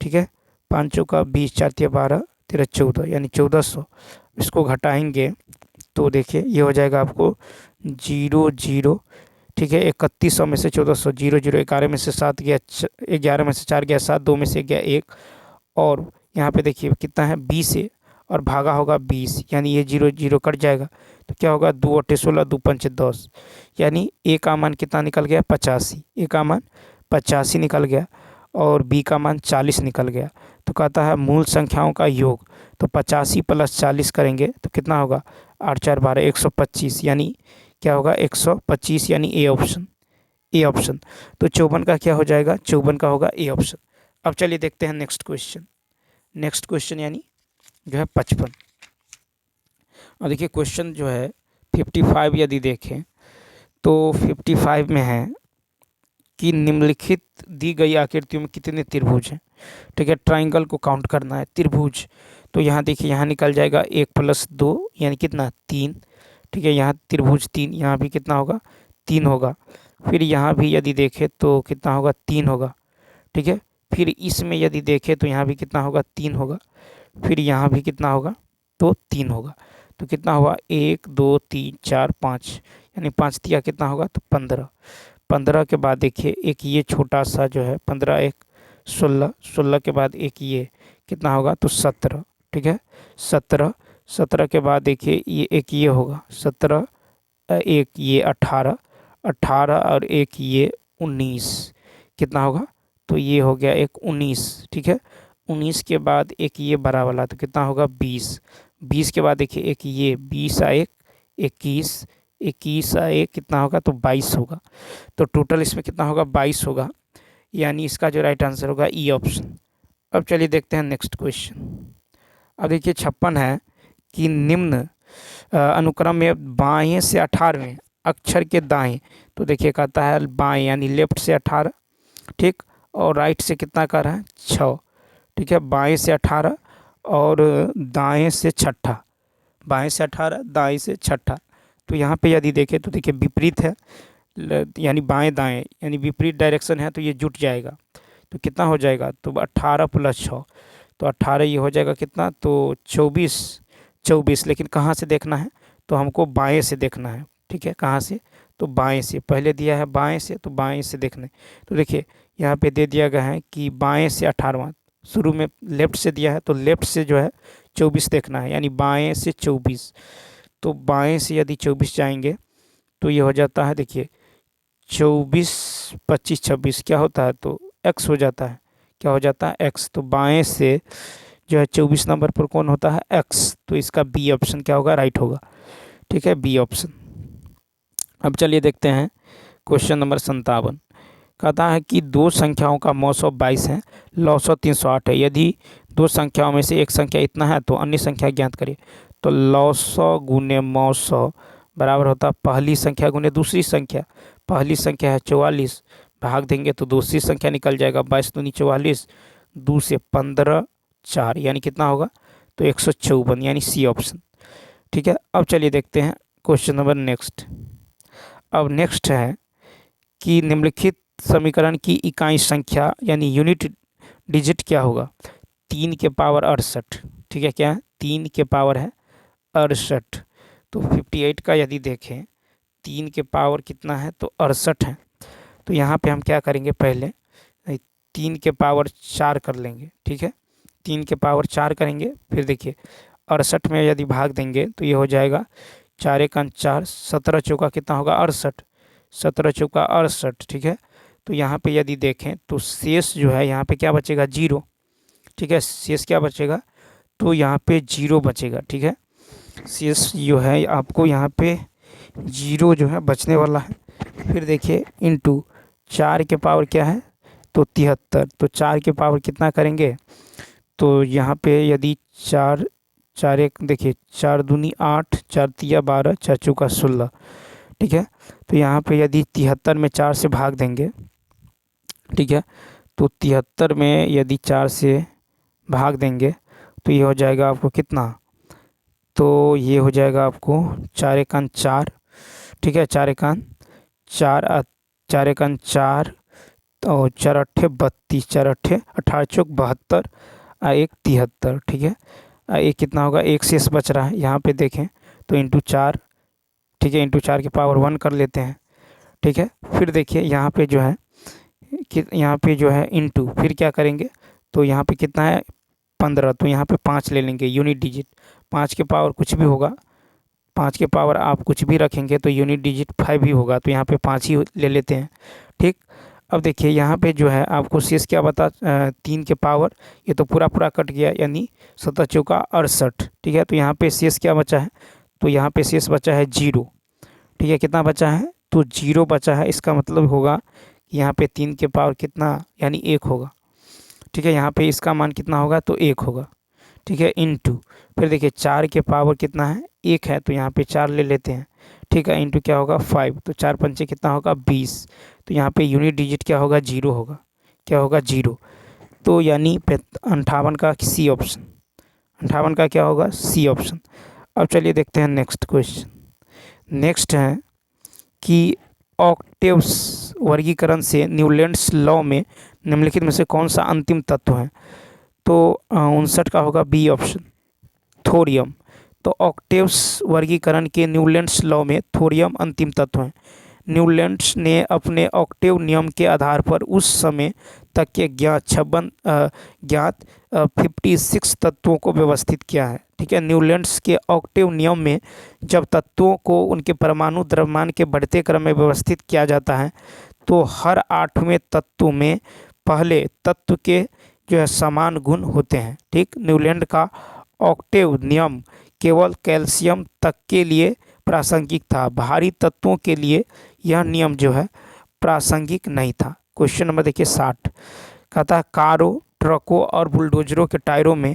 ठीक है 5 चौका 20, 4 तिया 12, 13 14 यानी 1400। इसको घटाएंगे तो देखिए ये हो जाएगा आपको 0 0। ठीक है, 3100 में से 1400, 0 0, 11 में से 7 गया, 11 में से 4 गया 7, 2 में से गया 1, और यहाँ पे देखिए कितना है 20 है और भागा होगा 20 यानी ये 0 0 कट जाएगा, तो क्या होगा 2 8 16, 2 5 10 यानी ए का मान कितना निकल गया 85, ए का मान 85 निकल गया और बी का मान 40 निकल गया। तो कहता है मूल संख्याओं का योग, तो 85 प्लस 40 करेंगे तो कितना होगा 8 4 12, 125 यानी क्या होगा 125 यानी ए ऑप्शन, ए ऑप्शन। तो 54 का क्या हो जाएगा, 54 का होगा ए ऑप्शन। अब चलिए देखते हैं नेक्स्ट क्वेश्चन, नेक्स्ट क्वेश्चन यानी जो है 55। और देखिए क्वेश्चन जो है 55 यदि देखें तो 55 में है कि निम्नलिखित दी गई आकृतियों में कितने त्रिभुज हैं। ठीक है, ट्राइंगल को काउंट करना है, त्रिभुज। तो यहाँ देखिए यहाँ निकल जाएगा 1 + 2 यानी कितना 3। ठीक है, यहाँ त्रिभुज 3, यहाँ भी कितना होगा 3 होगा। फिर यहाँ भी यदि देखें तो कितना होगा 3 होगा। ठीक है, फिर इसमें यदि देखें तो यहाँ भी कितना होगा 3 होगा। फिर यहाँ भी कितना होगा तो 3 होगा। तो कितना हुआ 1 2 3 4 5 यानी 5 तिया कितना होगा तो 15। 15 के बाद देखिए एक ये छोटा सा जो है 15 1 16, 16 के बाद एक ये कितना होगा तो 17। ठीक है, 17, 17 के बाद देखिए ये एक ये होगा 17, एक ये 18, 18 और एक ये 19 कितना होगा तो ये हो गया एक 19। ठीक है, 19 के बाद एक ये बड़ा वाला तो कितना होगा 20, 20 के बाद देखिए एक ये 20 आ 1 21, 21 आ 1 कितना होगा तो 22 होगा। तो टोटल इसमें कितना होगा 22 होगा, यानी इसका जो राइट आंसर होगा ई ऑप्शन। अब चलिए देखते हैं नेक्स्ट क्वेश्चन। अब देखिए 56 है कि निम्न अनुक्रम में बाएं से 18वें अक्षर के दाएं, तो देखिए कहता है बाएं यानी लेफ्ट से 18, ठीक, और राइट से कितना कर रहा है 6। ठीक है, बाएं से 18 और दाएं से छठा, बाएं से 18 दाएं से छठा। तो यहाँ पे यदि देखें तो देखिए विपरीत है, यानी बाएं दाएं यानी विपरीत डायरेक्शन है तो ये जुट जाएगा। तो कितना हो जाएगा, तो 18 + 6, तो 18 ये हो जाएगा कितना, तो 24, 24। लेकिन कहाँ से देखना है, तो हमको बाएं से देखना है, ठीक है, कहाँ से, तो बाएं से, पहले दिया है बाएं से, तो बाएं से देखना है। तो देखिए यहाँ पे दे दिया गया है कि बाएं से 18वां, शुरू में लेफ्ट से दिया है, तो लेफ्ट से जो है 24 देखना है, यानी बाएं से 24। तो बाएं से यदि 24 जाएंगे तो ये हो जाता है, देखिए 24, 25, 26 क्या होता है, तो x हो जाता है, क्या हो जाता है, x। तो बाएं से जो है 24 नंबर पर कौन होता है, x। तो इसका बी ऑप्शन क्या होगा, राइट होगा, ठीक है, बी ऑप्शन। अब चलिए देखते हैं क्वेश्चन नंबर 57। कहता है कि दो संख्याओं का मौसौ 22 है, लौसौ 308 है। यदि दो संख्याओं में से एक संख्या इतना है तो अन्य संख्या ज्ञात करिए। तो लौसौ गुने मौसौ बराबर होता है पहली संख्या गुने दूसरी संख्या। पहली संख्या है 44, भाग देंगे तो दूसरी संख्या निकल जाएगा, 22 दूनी 44, 2 से 15, 4, यानी कितना होगा, तो 154, यानी सी ऑप्शन, ठीक है। अब चलिए देखते हैं क्वेश्चन नंबर नेक्स्ट। अब नेक्स्ट है कि निम्नलिखित समीकरण की इकाई संख्या यानी यूनिट डिजिट क्या होगा, 3 के पावर 68, ठीक है, क्या है, 3 के पावर है 68। तो 58 का यदि देखें, 3 के पावर कितना है, तो 68 है। तो यहाँ पे हम क्या करेंगे, पहले 3 के पावर 4 कर लेंगे, ठीक है, 3 के पावर 4 करेंगे, फिर देखिए 68 में यदि भाग देंगे तो ये हो जाएगा 4 × 4, 17 चौका कितना होगा, 68, 17 चौका 68, ठीक है। तो यहाँ पे यदि देखें तो शेष जो है यहाँ पे क्या बचेगा, 0, ठीक है, शेष क्या बचेगा, तो यहाँ पे 0 बचेगा, ठीक है, शेष जो है आपको यहाँ पे 0 जो है बचने वाला है। फिर देखिए इंटू 4 के पावर क्या है, तो 73, तो 4 के पावर कितना करेंगे, तो यहाँ पे यदि 4, 4 1 देखिए 4 दूनी 8, 4 तिया 12, 4 चौका 16, ठीक है। तो यहाँ पे यदि 73 में 4 से भाग देंगे, ठीक है, तो 73 में यदि 4 से भाग देंगे तो ये हो जाएगा आपको कितना, तो ये हो जाएगा आपको 4 × 4, ठीक है, 4 × 4, 4 × 4, तो 4 8 32, 4 8 18 चौक 72, 1 73, ठीक है, एक कितना होगा, एक शेष बच रहा है यहाँ पे देखें, तो इंटू 4, ठीक है, इंटू 4 के पावर 1 कर लेते हैं, ठीक है। फिर देखिए यहाँ पे जो है कि यहाँ पे जो है इंटू, फिर क्या करेंगे, तो यहाँ पे कितना है 15, तो यहाँ पे 5 ले लेंगे यूनिट डिजिट, 5 के पावर कुछ भी होगा, 5 के पावर आप कुछ भी रखेंगे तो यूनिट डिजिट 5 ही होगा, तो यहाँ पे 5 ही ले लेते हैं, ठीक। अब देखिए यहाँ पे जो है आपको शेष क्या बता, 3 के पावर, ये तो पूरा पूरा कट गया, यानी 17 चौका 68, ठीक है। तो यहाँ पे शेष क्या बचा है, तो यहाँ पे शेष बचा है 0, ठीक है, कितना बचा है, तो 0 बचा है। इसका मतलब होगा कि यहाँ पे 3 के पावर कितना, यानी 1 होगा, ठीक है, यहाँ पे इसका मान कितना होगा, तो 1 होगा, ठीक है, इंटू फिर देखिए 4 के पावर कितना है, 1 है, तो यहाँ पे 4 ले लेते हैं, ठीक है, इंटू क्या होगा 5, तो 4 पंचे कितना होगा 20, तो यहाँ पे यूनिट डिजिट क्या होगा, 0 होगा, क्या होगा 0। तो यानी 58 का सी ऑप्शन, 58 का क्या होगा, सी ऑप्शन। अब चलिए देखते हैं नेक्स्ट क्वेश्चन। नेक्स्ट है कि ऑक्टेव्स वर्गीकरण से न्यूलैंड्स लॉ में निम्नलिखित में से कौन सा अंतिम तत्व है, तो 59 का होगा बी ऑप्शन, थोरियम। तो ऑक्टेव्स वर्गीकरण के न्यूलैंड्स लॉ में थोरियम अंतिम तत्व है। न्यूलैंड्स ने अपने ऑक्टेव नियम के आधार पर उस समय तक के ज्ञात 56 तत्वों को व्यवस्थित किया है, ठीक है। न्यूलैंड्स के ऑक्टेव नियम में जब तत्वों को उनके परमाणु द्रव्यमान के बढ़ते क्रम में व्यवस्थित किया जाता है तो हर 8वें तत्व में पहले तत्व के जो है समान गुण होते हैं, ठीक। न्यूलैंड का ऑक्टेव नियम केवल कैल्शियम तक के लिए प्रासंगिक था, भारी तत्वों के लिए यह नियम जो है प्रासंगिक नहीं था। क्वेश्चन नंबर देखिए 60, कहता है कारों, ट्रकों और बुलडोजरों के टायरों में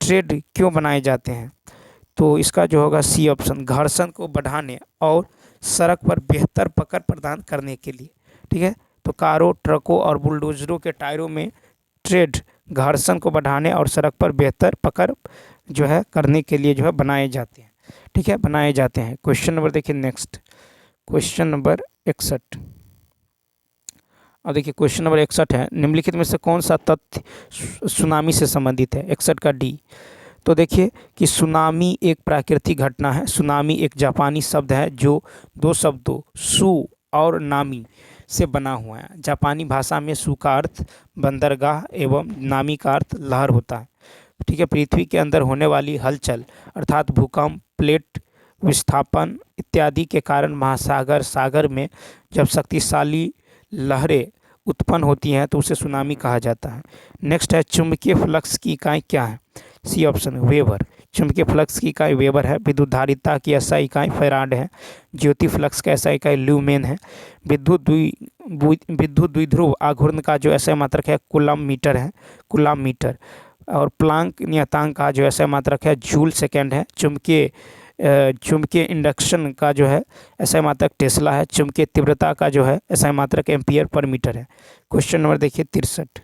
ट्रेड क्यों बनाए जाते हैं, तो इसका जो होगा सी ऑप्शन, घर्षण को बढ़ाने और सड़क पर बेहतर पकड़ प्रदान करने के लिए, ठीक है। तो कारों, ट्रकों और बुलडोजरों के टायरों में ट्रेड घर्षण को बढ़ाने और सड़क पर बेहतर पकड़ जो है करने के लिए जो है बनाए जाते हैं, ठीक है, बनाए जाते हैं। क्वेश्चन नंबर देखिए नेक्स्ट, क्वेश्चन नंबर 61। अब देखिए क्वेश्चन नंबर 61 है, निम्नलिखित में से कौन सा तथ्य सुनामी से संबंधित है? 61 का डी। तो देखिए कि सुनामी एक प्राकृतिक घटना है। सुनामी एक जापानी शब्द है जो दो शब्दों सु और नामी से बना हुआ है। जापानी भाषा में सु का अर्थ बंदरगाह एवं नामी का अर्थ लहर होता है। ठीक है, पृथ्वी के अंदर होने वाली हलचल अर्थात भूकंप, प्लेट विस्थापन इत्यादि के कारण महासागर सागर में जब शक्तिशाली लहरें उत्पन्न होती हैं तो उसे सुनामी कहा जाता है। नेक्स्ट है, चुंबकीय फ्लक्स की इकाई क्या है? C option weber. चुंबकीय फ्लक्स की इकाई वेबर है। विद्युत की ऐसा इकाई फैराड है। ज्योति फ्लक्स का ऐसा इकाई ल्यूमेन है। विद्युत द्विध्रुव आघूर्ण का जो ऐसा मात्रक है कूलम मीटर है, कूलम मीटर। और प्लांक नियतांक का जो ऐसा मात्रक है जूल सेकेंड है। चुंबकीय इंडक्शन का जो है ऐसा मात्रक टेस्ला है। चुंबकीय तीव्रता का जो है ऐसा मात्रक एम्पियर पर मीटर है। क्वेश्चन नंबर देखिए 63।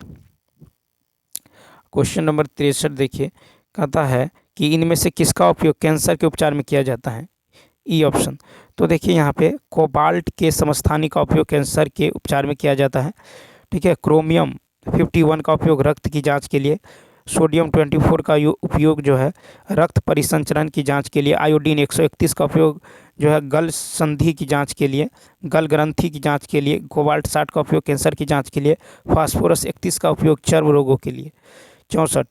क्वेश्चन नंबर 63 देखिए, कहता है कि इनमें से किसका उपयोग कैंसर के उपचार में किया जाता है? E option. तो देखिए यहाँ पे कोबाल्ट के समस्थानिक का उपयोग कैंसर के उपचार में किया जाता है। ठीक है, क्रोमियम 51 का उपयोग रक्त की जांच के लिए। सोडियम 24 का उपयोग जो है रक्त परिसंचरण की जांच के लिए। आयोडीन 131 का उपयोग जो है गल संधि की जांच के लिए, गल ग्रंथि की जांच के लिए। कोबाल्ट 60 का उपयोग कैंसर की जांच के लिए। फास्फोरस 31 का उपयोग चर्म रोगों के लिए। 64,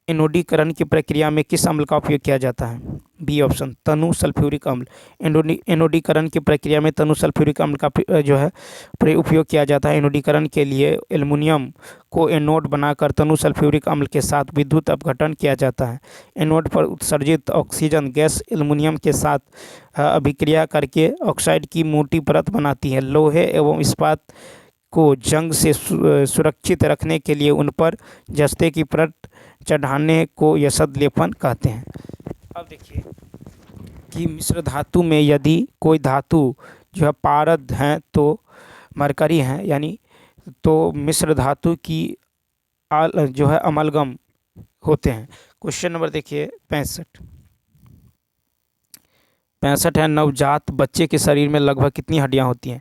एनोडीकरण की प्रक्रिया में किस अम्ल का उपयोग किया जाता है? बी ऑप्शन, तनु सल्फ्यूरिक अम्ल। एनोडीकरण की प्रक्रिया में तनु सल्फ्यूरिक अम्ल का जो है उपयोग किया जाता है। एनोडीकरण के लिए एल्युमिनियम को एनोड बनाकर तनु सल्फ्यूरिक अम्ल के साथ विद्युत अपघटन किया जाता है। एनोड पर उत्सर्जित ऑक्सीजन गैस एल्युमिनियम के साथ अभिक्रिया करके ऑक्साइड की मोटी परत बनाती है। लोहे एवं इस्पात को जंग से सुरक्षित रखने के लिए उन पर जस्ते की परत चढ़ाने को यसद लेपन कहते हैं। अब देखिए कि मिश्र धातु में यदि कोई धातु जो है पारद हैं तो मरकरी हैं, यानी तो मिश्र धातु की जो है अमलगम होते हैं। क्वेश्चन नंबर देखिए 65 है, नवजात बच्चे के शरीर में लगभग कितनी हड्डियां होती हैं?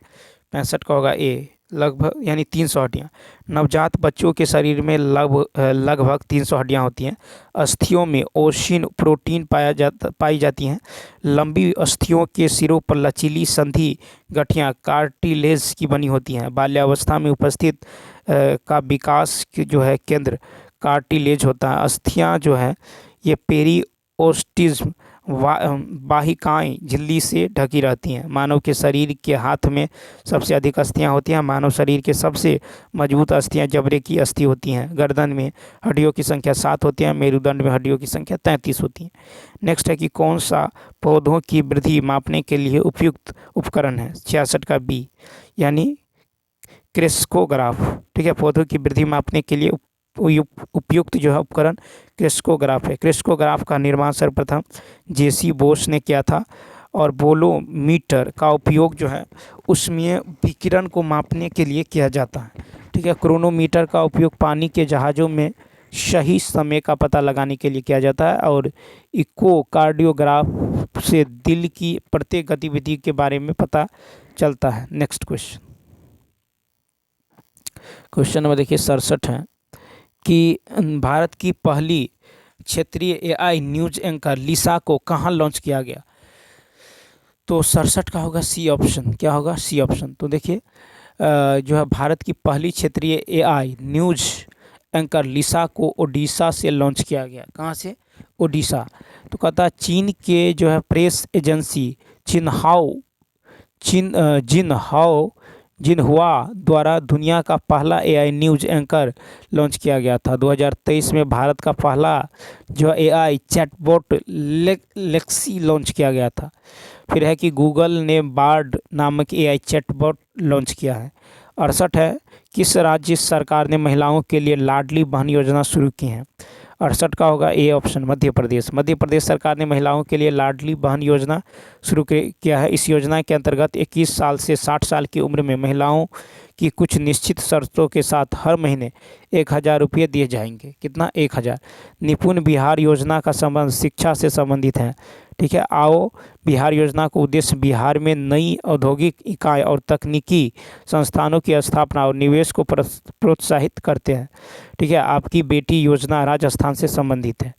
65 का होगा ए, लगभग यानी 300 हड्डियाँ। नवजात बच्चों के शरीर में लगभग 300 हड्डियाँ होती हैं। अस्थियों में ओशिन प्रोटीन पाई जाती हैं। लंबी अस्थियों के सिरों पर लचीली संधि गठियाँ कार्टिलेज की बनी होती हैं। बाल्यावस्था में उपस्थित का विकास की जो है केंद्र कार्टिलेज होता है। अस्थियाँ जो है ये पेरिओस्टिज्म वाहिकाएं झिल्ली से ढकी रहती हैं। मानव के शरीर के हाथ में सबसे अधिक अस्थियां होती हैं। मानव शरीर के सबसे मजबूत अस्थियां जबड़े की अस्थि होती हैं। गर्दन में हड्डियों की संख्या 7 होती है। मेरुदंड में हड्डियों की संख्या 33 होती है। नेक्स्ट है कि कौन सा पौधों की वृद्धि मापने के लिए उपयुक्त उपकरण है? 66 का बी, यानी क्रेस्कोग्राफ। ठीक है, पौधों की वृद्धि मापने के लिए उपयुक्त जो है उपकरण क्रेस्कोग्राफ है। क्रेस्कोग्राफ का निर्माण सर्वप्रथम जेसी बोस ने किया था। और बोलोमीटर का उपयोग जो है ऊष्मीय विकिरण को मापने के लिए किया जाता है। ठीक है, क्रोनोमीटर का उपयोग पानी के जहाज़ों में सही समय का पता लगाने के लिए किया जाता है। और इकोकार्डियोग्राफ से दिल की प्रत्येक गतिविधि के बारे में पता चलता है। नेक्स्ट क्वेश्चन नंबर देखिए 67 है कि भारत की पहली क्षेत्रीय एआई न्यूज एंकर लिसा को कहाँ लॉन्च किया गया? तो 67 का होगा सी ऑप्शन। क्या होगा? C option. तो देखिए जो है भारत की पहली क्षेत्रीय एआई न्यूज एंकर लिसा को ओडिशा से लॉन्च किया गया। कहाँ से? ओडिशा। तो कहता है चीन के जो है प्रेस एजेंसी जिनहुआ द्वारा दुनिया का पहला एआई न्यूज एंकर लॉन्च किया गया था। 2023 में भारत का पहला जो एआई चैटबॉट लेक्सी लॉन्च किया गया था। फिर है कि गूगल ने बार्ड नामक एआई चैटबॉट लॉन्च किया है। 68 है, किस राज्य सरकार ने महिलाओं के लिए लाडली बहन योजना शुरू की है? 68 का होगा ए ऑप्शन, मध्य प्रदेश। मध्य प्रदेश सरकार ने महिलाओं के लिए लाडली बहन योजना शुरू किया है। इस योजना के अंतर्गत 21 साल से 60 साल की उम्र में महिलाओं कि कुछ निश्चित शर्तों के साथ हर महीने 1,000 रुपये दिए जाएंगे। कितना? 1,000। निपुण बिहार योजना का संबंध शिक्षा से संबंधित है। ठीक है, आओ बिहार योजना का उद्देश्य बिहार में नई औद्योगिक इकाई और तकनीकी संस्थानों की स्थापना और निवेश को प्रोत्साहित करते हैं। ठीक है, आपकी बेटी योजना राजस्थान से संबंधित है।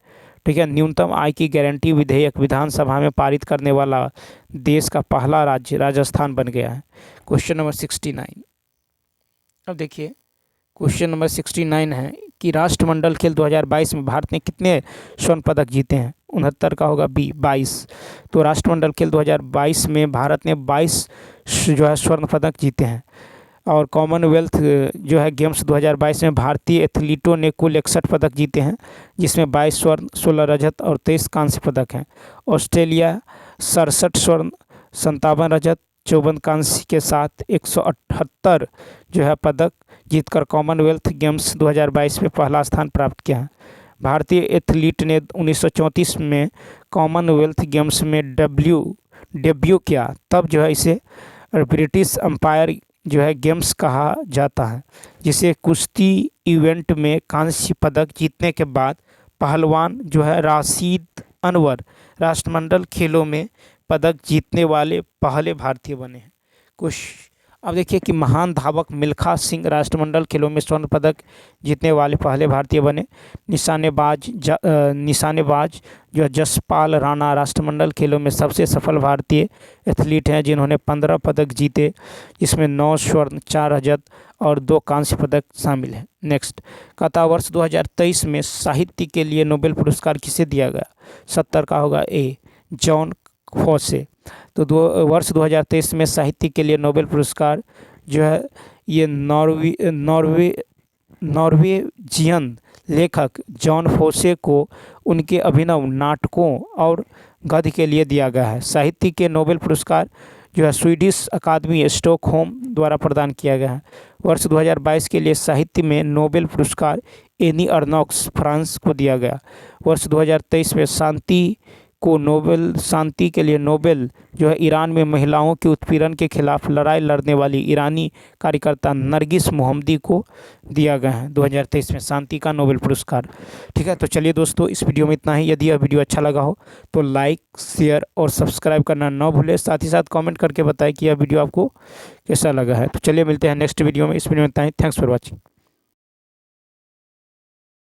ठीक है, न्यूनतम आय की गारंटी विधेयक विधानसभा में पारित करने वाला देश का पहला राज्य राजस्थान बन गया है। Question number 69। अब देखिए क्वेश्चन नंबर 69 है कि राष्ट्रमंडल खेल 2022 में भारत ने कितने स्वर्ण पदक जीते हैं? 69 का होगा बी 22। तो राष्ट्रमंडल खेल 2022 में भारत ने 22 जो है स्वर्ण पदक जीते हैं। और कॉमनवेल्थ जो है गेम्स 2022 में भारतीय एथलीटों ने कुल 61 पदक जीते हैं, जिसमें 22 स्वर्ण, 16 रजत और 23 कांस्य पदक हैं। ऑस्ट्रेलिया 67 स्वर्ण, 57 रजत, 54 कांस्य के साथ 178 जो है पदक जीतकर कॉमनवेल्थ गेम्स 2022 में पहला स्थान प्राप्त किया है। भारतीय एथलीट ने 1934 में कॉमनवेल्थ गेम्स में डेब्यू किया, तब जो है इसे ब्रिटिश अंपायर जो है गेम्स कहा जाता है, जिसे कुश्ती इवेंट में कांस्य पदक जीतने के बाद पहलवान जो है राशिद अनवर राष्ट्रमंडल खेलों में पदक जीतने वाले पहले भारतीय बने हैं। कुछ अब देखिए कि महान धावक मिल्खा सिंह राष्ट्रमंडल खेलों में स्वर्ण पदक जीतने वाले पहले भारतीय बने। निशानेबाज जो है जसपाल राणा राष्ट्रमंडल खेलों में सबसे सफल भारतीय एथलीट हैं, जिन्होंने 15 पदक जीते, जिसमें 9 स्वर्ण, 4 रजत और 2 कांस्य पदक शामिल हैं। नेक्स्ट, कथा वर्ष 2023 में साहित्य के लिए नोबेल पुरस्कार किसे दिया गया? 70 का होगा ए जॉन फोसे। तो वर्ष 2023 में साहित्य के लिए नोबेल पुरस्कार जो है ये नॉर्वेजियन लेखक जॉन फोसे को उनके अभिनव नाटकों और गद्य के लिए दिया गया है। साहित्य के नोबेल पुरस्कार जो है स्वीडिश अकादमी स्टॉकहोम द्वारा प्रदान किया गया है। वर्ष 2022 के लिए साहित्य में नोबेल पुरस्कार एनी अर्नोक्स फ्रांस को दिया गया। वर्ष 2023 में शांति के लिए नोबेल जो है ईरान में महिलाओं के उत्पीड़न के खिलाफ लड़ाई लड़ने वाली ईरानी कार्यकर्ता नरगिस मोहम्मदी को दिया गया है 2023 में शांति का नोबेल पुरस्कार। ठीक है, तो चलिए दोस्तों इस वीडियो में इतना ही। यदि यह वीडियो अच्छा लगा हो तो लाइक, शेयर और सब्सक्राइब करना न भूलें। साथ ही साथ कमेंट करके बताएं कि यह वीडियो आपको कैसा लगा है। तो चलिए मिलते हैं नेक्स्ट वीडियो में। इस वीडियो में इतना ही। Thanks for watching.